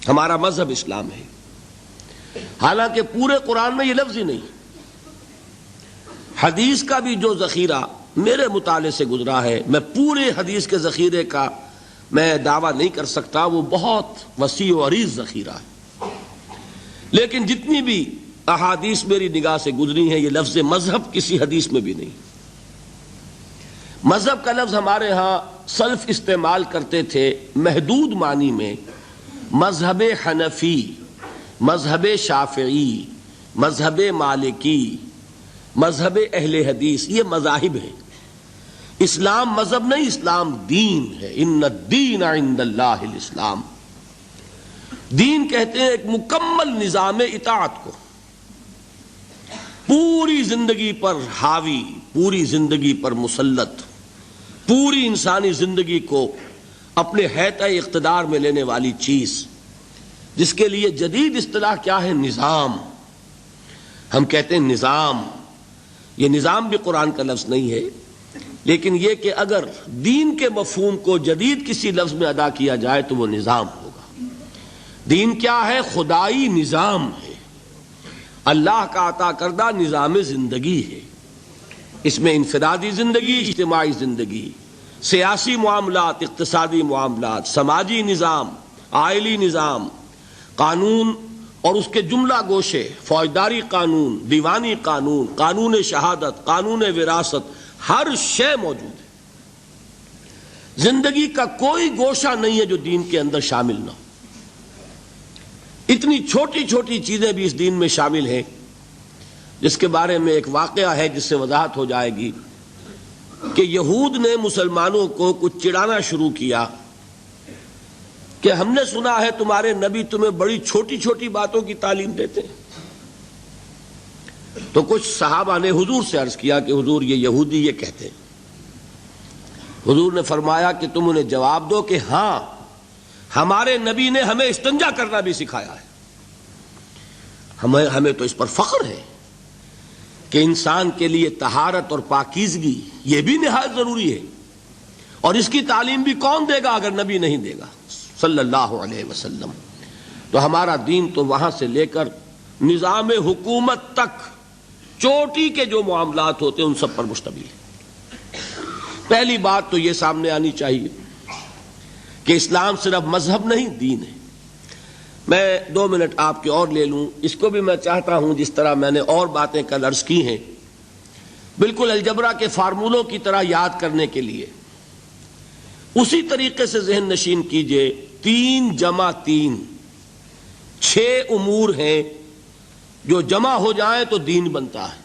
ہمارا مذہب اسلام ہے، حالانکہ پورے قرآن میں یہ لفظ ہی نہیں۔ حدیث کا بھی جو ذخیرہ میرے مطالعے سے گزرا ہے، میں پورے حدیث کے ذخیرے کا میں دعویٰ نہیں کر سکتا، وہ بہت وسیع و عریض ذخیرہ ہے، لیکن جتنی بھی احادیث میری نگاہ سے گزری ہیں، یہ لفظ مذہب کسی حدیث میں بھی نہیں۔ مذہب کا لفظ ہمارے ہاں سلف استعمال کرتے تھے محدود معنی میں، مذہب حنفی، مذہب شافعی، مذہب مالکی، مذہب اہل حدیث، یہ مذاہب ہیں۔ اسلام مذہب نہیں، اسلام دین ہے۔ ان الدین عند اللہ الاسلام۔ دین کہتے ہیں ایک مکمل نظام اطاعت کو، پوری زندگی پر حاوی، پوری زندگی پر مسلط، پوری انسانی زندگی کو اپنے حیطۂ اقتدار میں لینے والی چیز، جس کے لیے جدید اصطلاح کیا ہے؟ نظام۔ ہم کہتے ہیں نظام، یہ نظام بھی قرآن کا لفظ نہیں ہے، لیکن یہ کہ اگر دین کے مفہوم کو جدید کسی لفظ میں ادا کیا جائے تو وہ نظام ہوگا۔ دین کیا ہے؟ خدائی نظام ہے، اللہ کا عطا کردہ نظام زندگی ہے۔ اس میں انفرادی زندگی، اجتماعی زندگی، سیاسی معاملات، اقتصادی معاملات، سماجی نظام، آئلی نظام، قانون اور اس کے جملہ گوشے، فوجداری قانون، دیوانی قانون، قانون شہادت، قانون وراثت، ہر شے موجود ہے۔ زندگی کا کوئی گوشہ نہیں ہے جو دین کے اندر شامل نہ ہو۔ اتنی چھوٹی چھوٹی چیزیں بھی اس دین میں شامل ہیں، جس کے بارے میں ایک واقعہ ہے جس سے وضاحت ہو جائے گی کہ یہود نے مسلمانوں کو کچھ چڑھانا شروع کیا کہ ہم نے سنا ہے تمہارے نبی تمہیں بڑی چھوٹی چھوٹی باتوں کی تعلیم دیتے ہیں۔ تو کچھ صحابہ نے حضور سے عرض کیا کہ حضور یہ یہودی یہ کہتے ہیں۔ حضور نے فرمایا کہ تم انہیں جواب دو کہ ہاں، ہمارے نبی نے ہمیں استنجا کرنا بھی سکھایا ہے۔ ہمیں تو اس پر فخر ہے کہ انسان کے لیے طہارت اور پاکیزگی یہ بھی نہایت ضروری ہے، اور اس کی تعلیم بھی کون دے گا اگر نبی نہیں دے گا صلی اللہ علیہ وسلم۔ تو ہمارا دین تو وہاں سے لے کر نظام حکومت تک چوٹی کے جو معاملات ہوتے ہیں ان سب پر مشتمل ہے۔ پہلی بات تو یہ سامنے آنی چاہیے کہ اسلام صرف مذہب نہیں، دین ہے۔ میں 2 منٹ آپ کے اور لے لوں، اس کو بھی میں چاہتا ہوں جس طرح میں نے اور باتیں کل عرض کی ہیں، بالکل الجبرا کے فارمولوں کی طرح یاد کرنے کے لیے اسی طریقے سے ذہن نشین کیجئے۔ 3 جمع 3، 6 امور ہیں جو جمع ہو جائیں تو دین بنتا ہے،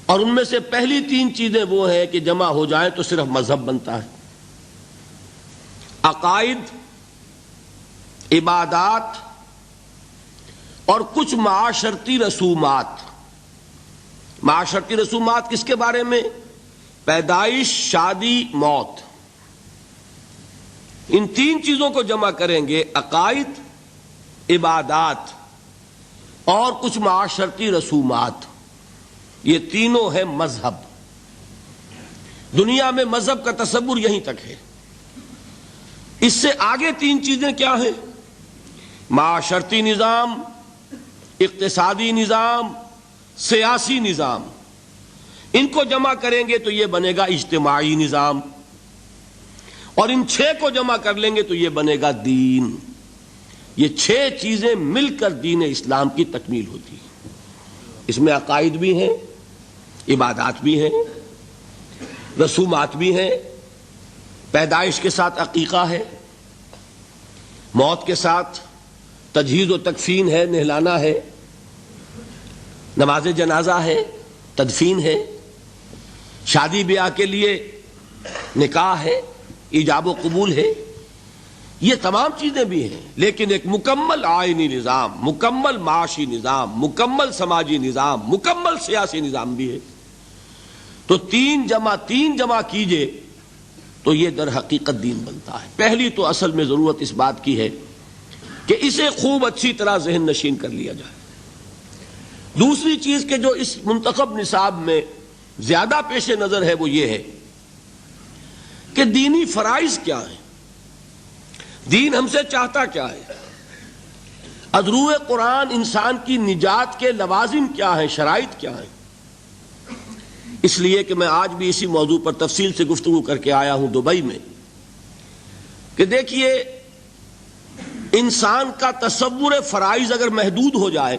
اور ان میں سے پہلی 3 چیزیں وہ ہیں کہ جمع ہو جائیں تو صرف مذہب بنتا ہے۔ عقائد، عبادات اور کچھ معاشرتی رسومات۔ معاشرتی رسومات کس کے بارے میں؟ پیدائش، شادی، موت۔ ان 3 چیزوں کو جمع کریں گے، عقائد، عبادات اور کچھ معاشرتی رسومات، یہ تینوں ہیں مذہب۔ دنیا میں مذہب کا تصور یہیں تک ہے۔ اس سے آگے 3 چیزیں کیا ہیں؟ معاشرتی نظام، اقتصادی نظام، سیاسی نظام۔ ان کو جمع کریں گے تو یہ بنے گا اجتماعی نظام، اور ان 6 کو جمع کر لیں گے تو یہ بنے گا دین۔ یہ 6 چیزیں مل کر دین اسلام کی تکمیل ہوتی ہے۔ اس میں عقائد بھی ہیں، عبادات بھی ہیں، رسومات بھی ہیں، پیدائش کے ساتھ عقیقہ ہے، موت کے ساتھ تجہیز و تکفین ہے، نہلانا ہے، نماز جنازہ ہے، تدفین ہے، شادی بیاہ کے لیے نکاح ہے، ایجاب و قبول ہے۔ یہ تمام چیزیں بھی ہیں، لیکن ایک مکمل آئینی نظام، مکمل معاشی نظام، مکمل سماجی نظام، مکمل سیاسی نظام بھی ہے۔ تو 3 جمع 3 جمع کیجئے تو یہ در حقیقت دین بنتا ہے۔ پہلی تو اصل میں ضرورت اس بات کی ہے کہ اسے خوب اچھی طرح ذہن نشین کر لیا جائے۔ دوسری چیز کہ جو اس منتخب نصاب میں زیادہ پیش نظر ہے وہ یہ ہے کہ دینی فرائض کیا ہیں، دین ہم سے چاہتا کیا ہے۔ ادروع قرآن انسان کی نجات کے لوازم کیا ہیں، شرائط کیا ہیں. اس لیے کہ میں آج بھی اسی موضوع پر تفصیل سے گفتگو کر کے آیا ہوں دبئی میں، کہ دیکھیے انسان کا تصور فرائض اگر محدود ہو جائے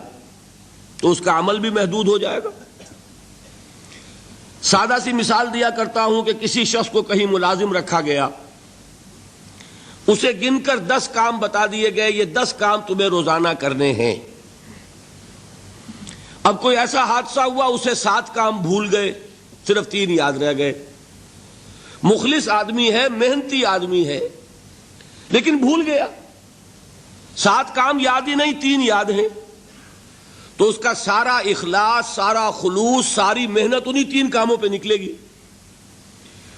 تو اس کا عمل بھی محدود ہو جائے گا. سادہ سی مثال دیا کرتا ہوں کہ کسی شخص کو کہیں ملازم رکھا گیا، اسے گن کر 10 کام بتا دیے گئے، یہ 10 کام تمہیں روزانہ کرنے ہیں. اب کوئی ایسا حادثہ ہوا اسے 7 کام بھول گئے، صرف 3 یاد رہ گئے. مخلص آدمی ہے، محنتی آدمی ہے، لیکن بھول گیا. 7 کام یاد ہی نہیں، 3 یاد ہیں. تو اس کا سارا اخلاص، سارا خلوص، ساری محنت انہی 3 کاموں پہ نکلے گی.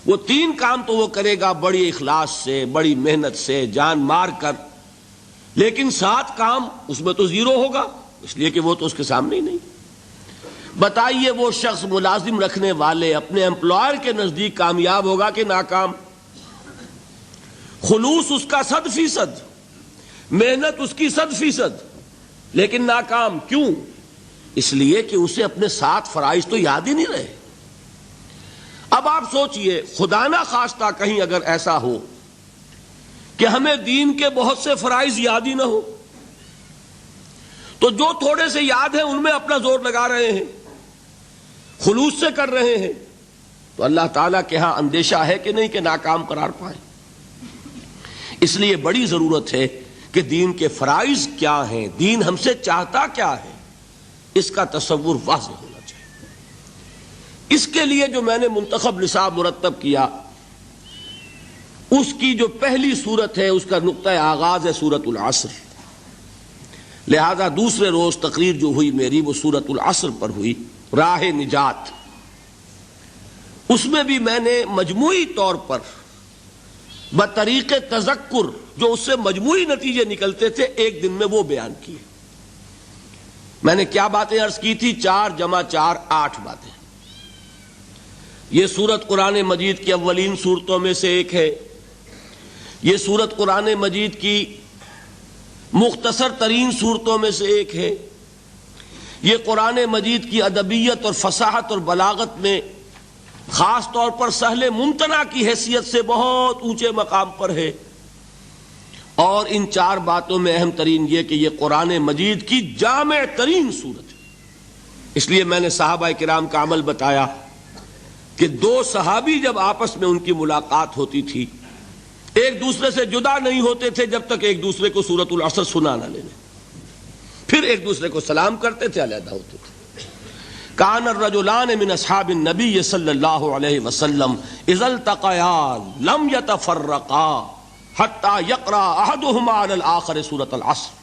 وہ 3 کام تو وہ کرے گا بڑی اخلاص سے، بڑی محنت سے، جان مار کر، لیکن 7 کام اس میں تو 0 ہوگا، اس لیے کہ وہ تو اس کے سامنے ہی نہیں. بتائیے وہ شخص ملازم رکھنے والے اپنے امپلائر کے نزدیک کامیاب ہوگا کہ ناکام؟ خلوص اس کا 100%، محنت اس کی 100%، لیکن ناکام. کیوں؟ اس لیے کہ اسے اپنے 7 فرائض تو یاد ہی نہیں رہے. اب آپ سوچئے خدا نہ خواستہ کہیں اگر ایسا ہو کہ ہمیں دین کے بہت سے فرائض یاد ہی نہ ہو، تو جو تھوڑے سے یاد ہیں ان میں اپنا زور لگا رہے ہیں، خلوص سے کر رہے ہیں، تو اللہ تعالیٰ کے ہاں اندیشہ ہے کہ نہیں کہ ناکام قرار پائیں. اس لیے بڑی ضرورت ہے کہ دین کے فرائض کیا ہیں، دین ہم سے چاہتا کیا ہے، اس کا تصور واضح ہونا چاہیے. اس کے لیے جو میں نے منتخب نصاب مرتب کیا، اس کی جو پہلی صورت ہے اس کا نقطہ آغاز ہے سورۃ العصر. لہذا دوسرے روز تقریر جو ہوئی میری وہ سورۃ العصر پر ہوئی، راہ نجات. اس میں بھی میں نے مجموعی طور پر بطریق تذکر جو اس سے مجموعی نتیجے نکلتے تھے ایک دن میں وہ بیان کیے. میں نے کیا باتیں عرض کی تھی؟ 4 × 4 8 باتیں. یہ سورت قرآن مجید کی اولین صورتوں میں سے ایک ہے. یہ سورت قرآن مجید کی مختصر ترین صورتوں میں سے ایک ہے. یہ قرآن مجید کی ادبیت اور فصاحت اور بلاغت میں خاص طور پر سہل ممتنع کی حیثیت سے بہت اونچے مقام پر ہے. اور ان 4 باتوں میں اہم ترین یہ کہ یہ قرآن مجید کی جامع ترین صورت ہے. اس لیے میں نے صحابہ کرام کا عمل بتایا کہ 2 صحابی جب آپس میں ان کی ملاقات ہوتی تھی ایک دوسرے سے جدا نہیں ہوتے تھے جب تک ایک دوسرے کو سورۃ العصر سنا نہ لیں. پھر ایک دوسرے کو سلام کرتے تھے، علیحدہ ہوتے تھے. کان الرجلان من اصحاب النبی صلی اللہ علیہ وسلم اذا التقیا لم يتفرقا حتى يقرأ احدهما على الاخر سورۃ العصر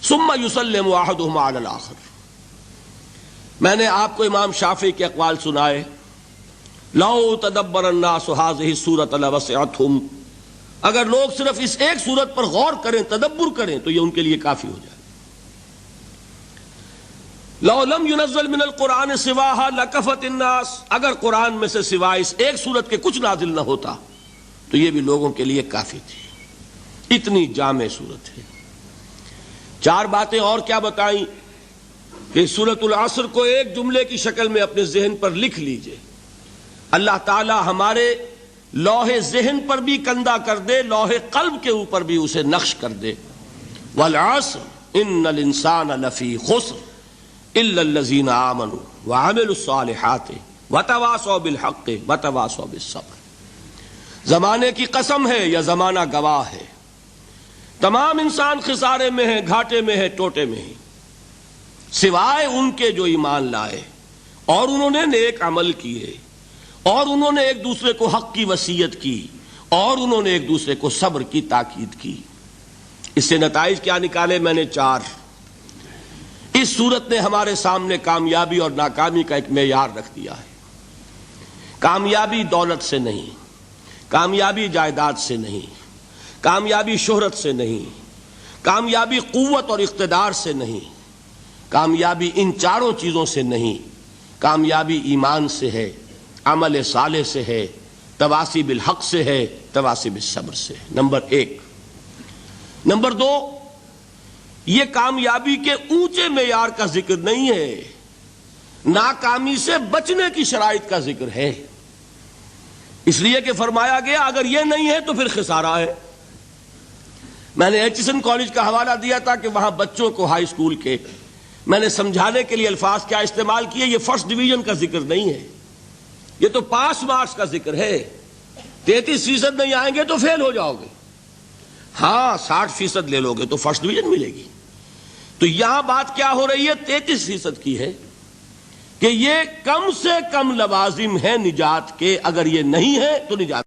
ثم يسلم احدهما على الاخر. میں نے آپ کو امام شافعی کے اقوال سنائے. لو تدبر الناس هذه السورۃ لوسعتهم، اگر لوگ صرف اس ایک سورت پر غور کریں، تدبر کریں تو یہ ان کے لیے کافی ہو جائے. لو لم ينزل من القرآن سواها لکفت الناس، اگر قرآن میں سے سوائے اس ایک سورت کے کچھ نازل نہ ہوتا تو یہ بھی لوگوں کے لیے کافی تھی. اتنی جامع سورت ہے. 4 باتیں اور کیا بتائیں کہ سورۃ العصر کو ایک جملے کی شکل میں اپنے ذہن پر لکھ لیجئے. اللہ تعالی ہمارے لوح ذہن پر بھی کندہ کر دے، لوح قلب کے اوپر بھی اسے نقش کر دے. والعصر ان الانسان لفی خسر الا الذین آمنوا وعملوا الصالحات وتواصوا بالحق وتواصوا بالصبر. زمانے کی قسم ہے یا زمانہ گواہ ہے، تمام انسان خسارے میں ہیں، گھاٹے میں ہیں، ٹوٹے میں ہیں، سوائے ان کے جو ایمان لائے اور انہوں نے نیک عمل کیے اور انہوں نے ایک دوسرے کو حق کی وصیت کی اور انہوں نے ایک دوسرے کو صبر کی تاکید کی. اس سے نتائج کیا نکالے؟ میں نے 4. اس صورت نے ہمارے سامنے کامیابی اور ناکامی کا ایک معیار رکھ دیا ہے. کامیابی دولت سے نہیں، کامیابی جائیداد سے نہیں، کامیابی شہرت سے نہیں، کامیابی قوت اور اقتدار سے نہیں، کامیابی ان 4 چیزوں سے نہیں. کامیابی ایمان سے ہے، عمل صالح سے ہے، تواصی بالحق سے ہے، تواصی بالصبر سے ہے. نمبر 1. نمبر 2، یہ کامیابی کے اونچے معیار کا ذکر نہیں ہے، ناکامی سے بچنے کی شرائط کا ذکر ہے، اس لیے کہ فرمایا گیا اگر یہ نہیں ہے تو پھر خسارہ ہے۔ میں نے ایچسن کالج کا حوالہ دیا تھا کہ وہاں بچوں کو ہائی اسکول کے میں نے سمجھانے کے لیے الفاظ کیا استعمال کیے، یہ فرسٹ ڈویژن کا ذکر نہیں ہے، یہ تو پاس مارکس کا ذکر ہے۔ 33% نہیں آئیں گے تو فیل ہو جاؤ گے، ہاں 60% لے لو گے تو فرسٹ ڈویژن ملے گی۔ تو یہاں بات کیا ہو رہی ہے 33% کی ہے کہ یہ کم سے کم لوازم ہے نجات کے، اگر یہ نہیں ہے تو نجات